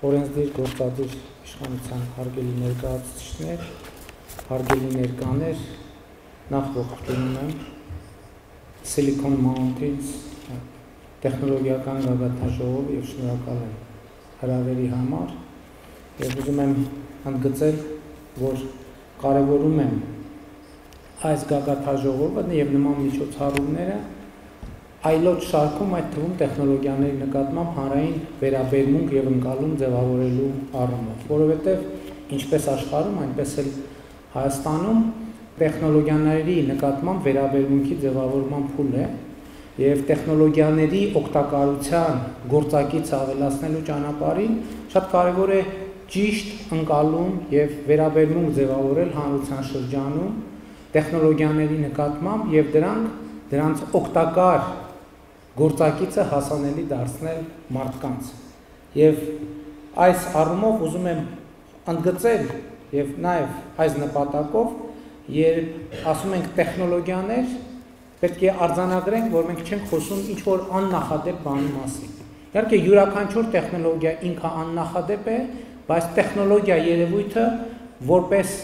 Օրենսդիր գործադիր իշխանության հարգելի ներկայացուցիչներ, հարգելի ներկաներ, նախ ողջունում եմ Silicon Mountains տեխնոլոգիական գագաթնաժողով եւ շնորհակալ եմ հրավերի համար եւ ուզում եմ ընդգծել, որ կարևորում եմ այս գագաթնաժողովը եւ նման միջոցառումները այլոց շարքում այդ թվում տեխնոլոգիաների նկատմամբ հանրային վերաբերմունք եւ ընկալում ձևավորելու առումով, որովհետեւ ինչպես աշխարհում, այնպես էլ Հայաստանում տեխնոլոգիաների նկատմամբ վերաբերմունքի ձևավորման փուլ է եւ տեխնոլոգիաների օգտակարության գործակից ավելացնելու ճանապարհին շատ կարեւոր է ճիշտ ընկալում եւ վերաբերմունք ձևավորել հանրության շրջանում տեխնոլոգիաների նկատմամբ եւ դրանց օգտակար գործակիցը հասանելի դարձնել մարդկանց եւ այս առումով ուզում եմ ընդգծել եւ նաեւ այս նպատակով երբ ասում ենք տեխնոլոգիաներ պետք է արձանագրենք որ մենք չենք խոսում ինչ որ աննախադեպ բանի մասին իհարկե յուրաքանչյուր տեխնոլոգիա ինքը աննախադեպ է բայց տեխնոլոգիա երևույթը որպես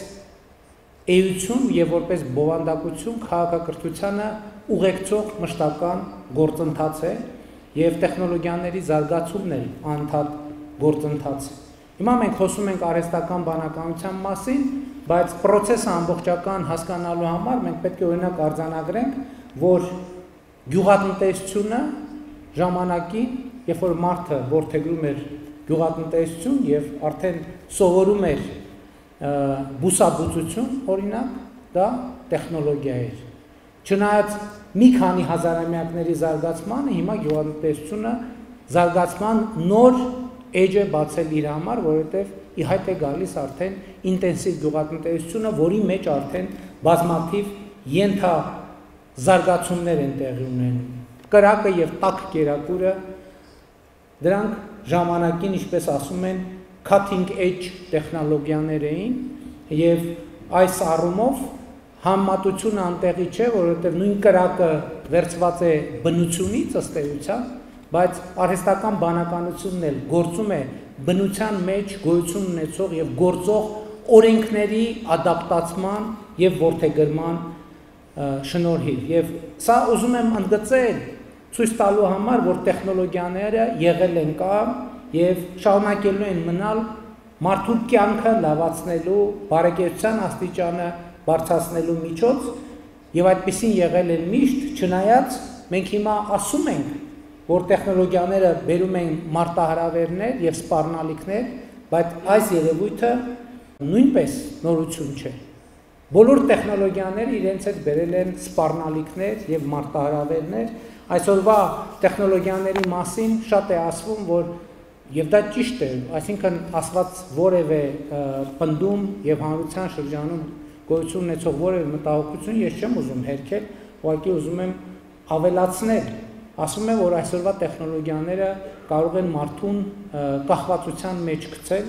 էություն եւ որպես բովանդակություն քաղաքակրթությանը ուղեկցող մշտական գործընթաց է եւ տեխնոլոգիաների զարգացումն է անընդհատ գործընթաց։ Հիմա մենք խոսում ենք արհեստական բանականության մասին, բայց process-ը ամբողջական հասկանալու համար մենք պետք է օրինակ արձանագրենք, որ գյուղատնտեսությունը ժամանակին, երբ որ մարդը որդեգրում էր գյուղատնտեսություն եւ արդեն սովորում էր բուսաբուծություն, օրինակ, դա տեխնոլոգիա էր։ Չնայած մի քանի հազարամյակների զարգացմանը հիմա գյուղատնտեսությունը զարգացման նոր էջ է բացել իր համար, որովհետև ի հայտ է գալիս արդեն ինտենսիվ գյուղատնտեսությունը, որի մեջ արդեն բազմաթիվ ենթազարգացումներ են տեղի ունենում։ Կրակը եւ տաք կերակուրը դրանք ժամանակին, ինչպես ասում են, cutting edge տեխնոլոգիաներ էին եւ այս առումով համատությունը անտեղի չէ, որովհետև նույն կրակը վերցված է բնությունից ըստ էության, բայց արհեստական բանականությունն էլ գործում է բնության մեջ գոյություն ունեցող եւ գործող օրենքների ադապտացման եւ որդեգրման շնորհիվ։ Եվ սա ուզում եմ ընդգծել ցույց տալու համար, որ տեխնոլոգիաները եղել են կա եւ շարունակելու են մնալ մարդու կյանքը լավացնելու, բարեկեցության աստիճանը բարձրացնելու միջոց եւ այդպեսին եղել են միշտ, չնայած մենք հիմա ասում ենք, որ տեխնոլոգիաները բերում են մարտահրավերներ եւ սպառնալիքներ, բայց այս երևույթը նույնպես նորություն չէ։ Բոլոր տեխնոլոգիաները իրենց հետ բերել են սպառնալիքներ եւ մարտահրավերներ։ Այսօրվա տեխնոլոգիաների մասին շատ է ասվում, որ եւ դա ճիշտ է, այսինքն ասված որևէ պնդում եւ հանրության շրջանում գոյություն ունեցող որևէ մտահոգություն ես չեմ ուզում հերքել, ուղղակի ուզում եմ ավելացնել։ Ասում եմ, որ այսօրվա տեխնոլոգիաները կարող են մարդուն կախվածության մեջ գցել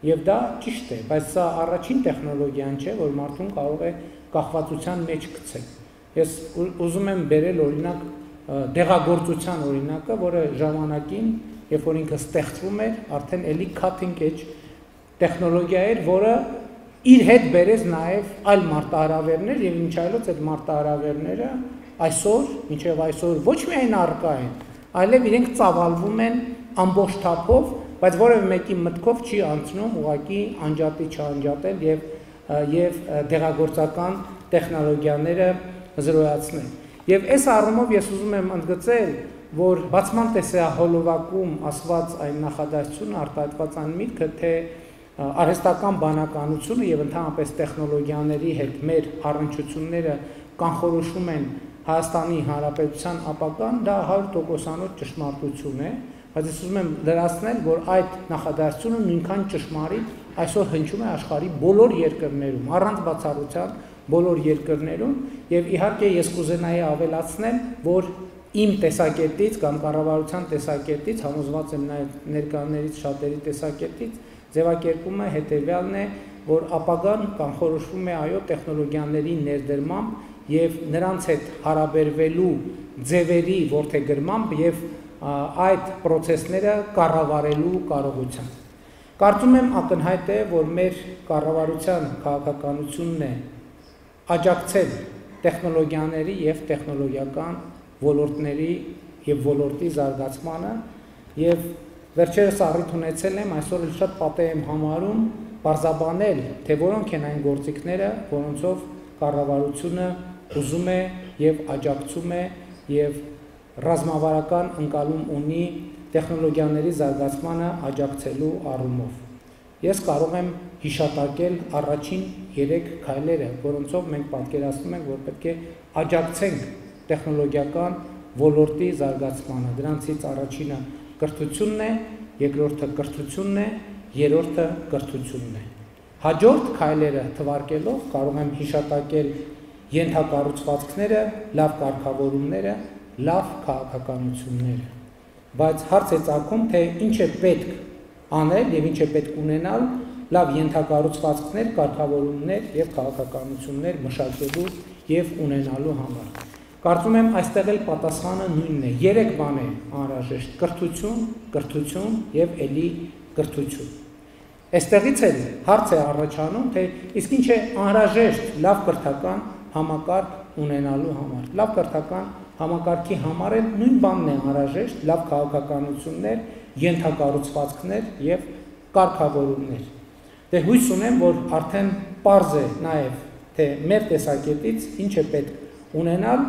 եւ դա ճիշտ է, բայց սա առաջին տեխնոլոգիան չէ, որ մարդուն կարող է կախվածության մեջ գցել։ Ես ուզում եմ բերել օրինակ դեղագործության օրինակը, որը ժամանակին, երբ որ ինքը ստեղծվում էր, արդեն էլի cutting edge տեխնոլոգիա էր, որը իր հետ բերեց նաև այլ մարտահրավերներ եւ ինչ այլոց այդ մարտահրավերները այսօր, մինչեւ այսօր ոչ միայն առկա են, այլև իրենք ծավալվում են ամբողջ թափով, բայց որևէ մեկի մտքով չի անցնում ուղղակի անջատի չանջատել եւ դեղագործական տեխնոլոգիաները զրոյացնել։ Եվ այս առումով ես ուզում եմ ընդգծել, որ բացման տեսահոլովակում ասված այն նախադասությունը արտահայտված այն միտքը, թե արհեստական բանականությունը եւ ընդհանրապես տեխնոլոգիաների հետ մեր առնչությունները կանխորոշում են Հայաստանի Հանրապետության ապագան, դա 100%-անոց ճշմարտություն է, բայց ես ուզում եմ լրացնել, որ այդ նախադասությունը նույնքան ճշմարիտ այսօր հնչում է աշխարհի բոլոր երկրներում, առանց բացառության բոլոր երկրներում եւ իհարկե ես կուզենայի ավելացնել, որ իմ տեսակետից կամ կառավարության տեսակետից, համոզված եմ նաեւ ներկաներից շատերի տեսակետից ձևակերպումը հետեւյալն է, որ ապագան կանխորոշվում է այո տեխնոլոգիաների ներդրմամբ եւ նրանց հետ հարաբերվելու ձևերի որդեգրմամբ եւ այդ process-ները կառավարելու կարողությամբ։ Կարծում եմ ակնհայտ է, որ մեր կառավարության քաղաքականությունն է աջակցել տեխնոլոգիաների եւ տեխնոլոգիական ոլորտների եւ ոլորտի զարգացմանը եւ վերջերս առիթ ունեցել եմ այսօր էլ շատ պատեհ եմ համարում բարձաբանել, թե որոնք են այն գործիքները, որոնցով կառավարությունը ուզում է եւ աջակցում է եւ ռազմավարական ընկալում ունի տեխնոլոգիաների զարգացմանը աջակցելու առումով։ Ես կարող եմ հիշատակել առաջին 3 քայլերը, որոնցով մենք պատկերացնում ենք, որ պետք է աջակցենք տեխնոլոգիական ոլորտի զարգացմանը։ Դրանցից առաջինը կրթությունն է, երկրորդը կրթությունն է, երրորդը կրթությունն է։ Հաջորդ քայլերը թվարկելով կարող եմ հիշատակել ենթակառուցվածքները, լավ կարգավորումները, լավ քաղաքականությունները։ Բայց հարց է ծագում, թե ինչ է պետք անել եւ ինչ է պետք ունենալ լավ ենթակառուցվածքներ, կարգավորումներ եւ քաղաքականություններ մշակելու եւ ունենալու համար։ Կարծում եմ այստեղ էլ պատասխանը նույնն է։ 3 բան է անհրաժեշտ՝ կրթություն, կրթություն եւ ելի կրթություն։ Այստեղից էլ հարց է առաջանում, թե իսկ ինչ է անհրաժեշտ լավ կրթական համակարգ ունենալու համար։ Լավ կրթական համակարգի համար էլ նույն բանն է անհրաժեշտ՝ լավ քաղաքականություններ, ենթակառուցվածքներ եւ կարգավորումներ։ Դե հույս ունեմ, որ արդեն պարզ է նաեւ, թե մեր տեսակետից ինչ է պետք ունենալ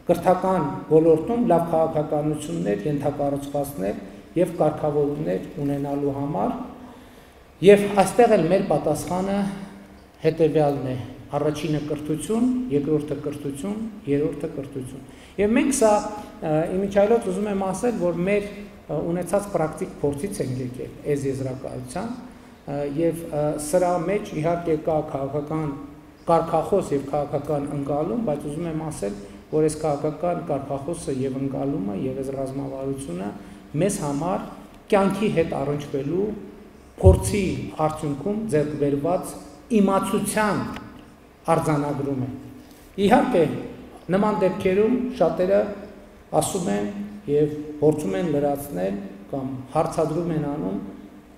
կրթական ոլորտում լավ քաղաքականություններ, ենթակառուցվածքներ եւ կարգավորումներ ունենալու համար, եւ այստեղ էլ մեր պատասխանը հետեւյալն է. առաջինը կրթություն, երկրորդը կրթություն, երրորդը կրթություն։ Եվ մենք սա իմիջիայլոց ուզում եմ ասել, որ մեր ունեցած պրակտիկ փորձից ենք եկել այս եզրակացության եւ սրա մեջ իհարկե կա քաղաքական կարգախոս եւ քաղաքական ընկալում, բայց ուզում եմ ասել, որ այս քաղաքական կարգախոսը եւ ընկալումը եւ այս ռազմավարությունը մեզ համար կյանքի հետ առնչվելու փորձի արդյունքում ձեռք բերված իմացության արձանագրում է։ Իհարկե, նման դեպքերում շատերը ասում են եւ փորձում են լրացնել կամ հարցադրում են անում,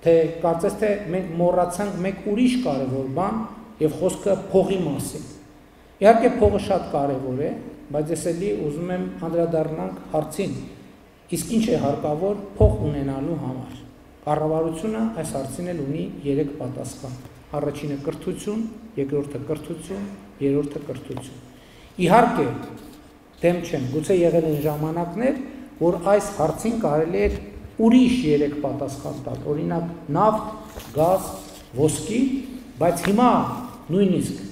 թե կարծես թե մենք մոռացանք մեկ ուրիշ կարևոր բան եւ խոսքը փողի մասին։ Իհարկե փողը շատ կարևոր է, բայց ես էլի ուզում եմ անդրադառնանք հարցին, իսկ ինչ է հարկավոր փող ունենալու համար։ Կառավարությունը այս հարցին էլ ունի 3 պատասխան։ Առաջինը կրթություն, երկրորդը կրթություն, երրորդը կրթություն։ Իհարկե, դեմ չեմ, գուցե եղել են ժամանակներ, որ այս հարցին կարելի էր ուրիշ 3 պատասխան տալ, օրինակ նավթ, գազ, ոսկի, բայց հիմա նույնիսկ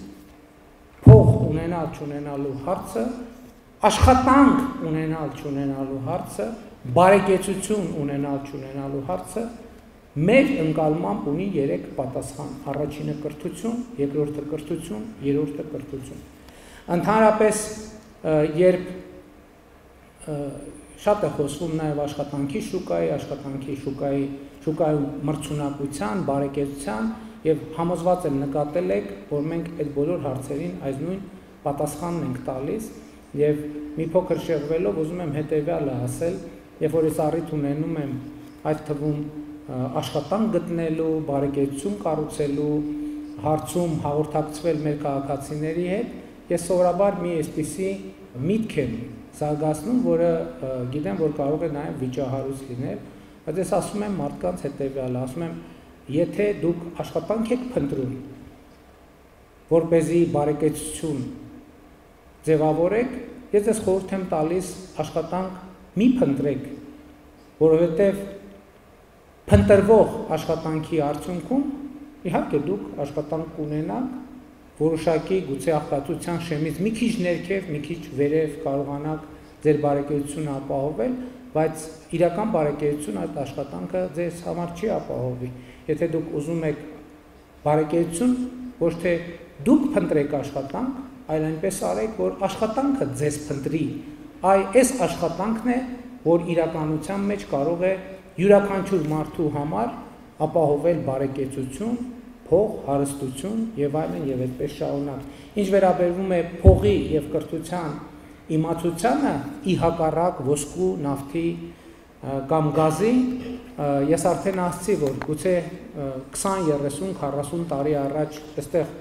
փող ունենալ չունենալու հարցը, աշխատանք ունենալ չունենալու հարցը, բարեկեցություն ունենալ չունենալու հարցը մեր ընկալմամբ ունի 3 պատասխան. առաջինը կրթություն, երկրորդը կրթություն, երրորդը կրթություն։ Ընդհանրապես, երբ շատ է խոսվում նաև աշխատանքի շուկայի մրցունակության, բարեկեցության եւ համոզված եմ նկատել եք, որ մենք այդ բոլոր հարցերին այս նույն պատասխանն ենք տալիս եւ մի փոքր շեղվելով ուզում եմ հետեւյալը ասել, երբ որ ես առիթ ունենում եմ այդ թվում աշխատանք գտնելու, բարեկեցություն կառուցելու հարցում հաղորդակցվել մեր քաղաքացիների հետ, ես սովորաբար մի այսպիսի միտք եմ զարգացնում, որը գիտեմ, որ կարող է նաև վիճահարույց լինել, բայց ես ասում եմ մարդկանց հետևյալը, ասում եմ, եթե դուք աշխատանք եք փնտրում, որպեսզի բարեկեցություն ձևավորեք, ես ձեզ խորհուրդ եմ տալիս աշխատանք մի փնտրեք, որովհետև փնտրվող աշխատանքի արդյունքում իհարկե դուք աշխատանք կունենաք, որոշակի գուցե աղքատության շեմից մի քիչ ներքև, մի քիչ վերև կարողանաք ձեր բարեկեցությունը ապահովել, բայց իրական բարեկեցություն այդ աշխատանքը ձեզ համար չի ապահովի։ Եթե դուք ուզում եք բարեկեցություն, ոչ թե դուք փնտրեք աշխատանք, այլ այնպես արեք, որ աշխատանքը ձեզ փնտրի։ Այս աշխատանքն է, որ իրականության մեջ կարող է յուրաքանչյուր մարդու համար ապահովել բարեկեցություն, փող, հարստություն եւ այլն եւ այդպես շարունակ։ Ինչ վերաբերվում է փողի եւ կրթության իմացությանը, ի հակառակ ոսկու, նավթի կամ գազի, ես արդեն ասացի, որ գուցե 20, 30, 40 տարի առաջ այստեղ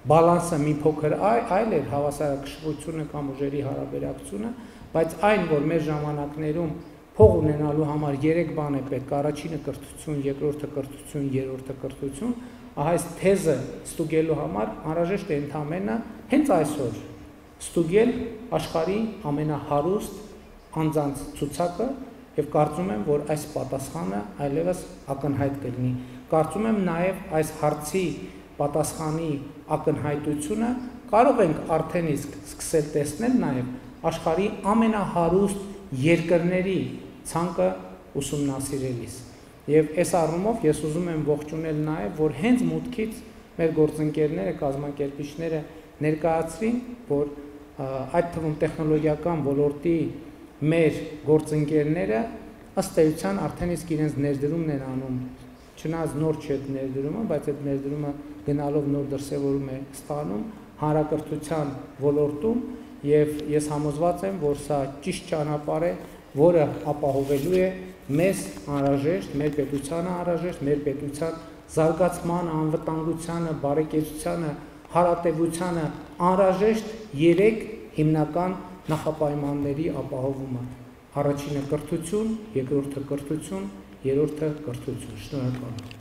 բալանսը մի փոքր այլ էր, հավասարակշռությունը կամ ուժերի հարաբերակցությունը, բայց այն, որ մեր ժամանակներում փող ունենալու համար 3 բան է պետք, առաջինը կրթություն, երկրորդը կրթություն, երրորդը կրթություն, ահա այս թեզը ստուգելու համար անհրաժեշտ է ընդամենը հենց այսօր ստուգել աշխարհի ամենահարուստ անձանց ցուցակը եւ կարծում եմ, որ այս պատասխանը այլևս ակնհայտ կլինի։ Կարծում եմ նաեւ այս հարցի պատասխանի ակնհայտությունը կարող ենք արդեն իսկ սկսել տեսնել նաեւ աշխարհի ամենահարուստ երկրների ցանկը ուսումնասիրելիս։ Եվ այս առումով ես ուզում եմ ողջունել նաեւ, որ հենց մուտքից մեր գործընկերները, կազմակերպիչները ներկայացրին, որ այդ թվում տեխնոլոգիական ոլորտի մեր գործընկերները ըստ էության արդեն իսկ իրենց ներդրումն են անում, չնայած նոր չէ ներդրումը, բայց այդ ներդրումը գնալով նոր դրսևորում է ստանում հանրակրթության ոլորտում եւ ես համոզված եմ, որ սա ճիշտ ճանապարհ է, որը ապահովելու է մեզ անհրաժեշտ, մեր պետությանը անհրաժեշտ, մեր պետության զարգացման, անվտանգությանը, բարեկեցությանը, հարատևությանը անհրաժեշտ 3 հիմնական նախապայմանների ապահովումը։ Առաջինը կրթություն, երկրորդը կրթություն, երրորդը կրթություն։ Շնորհակալ եմ։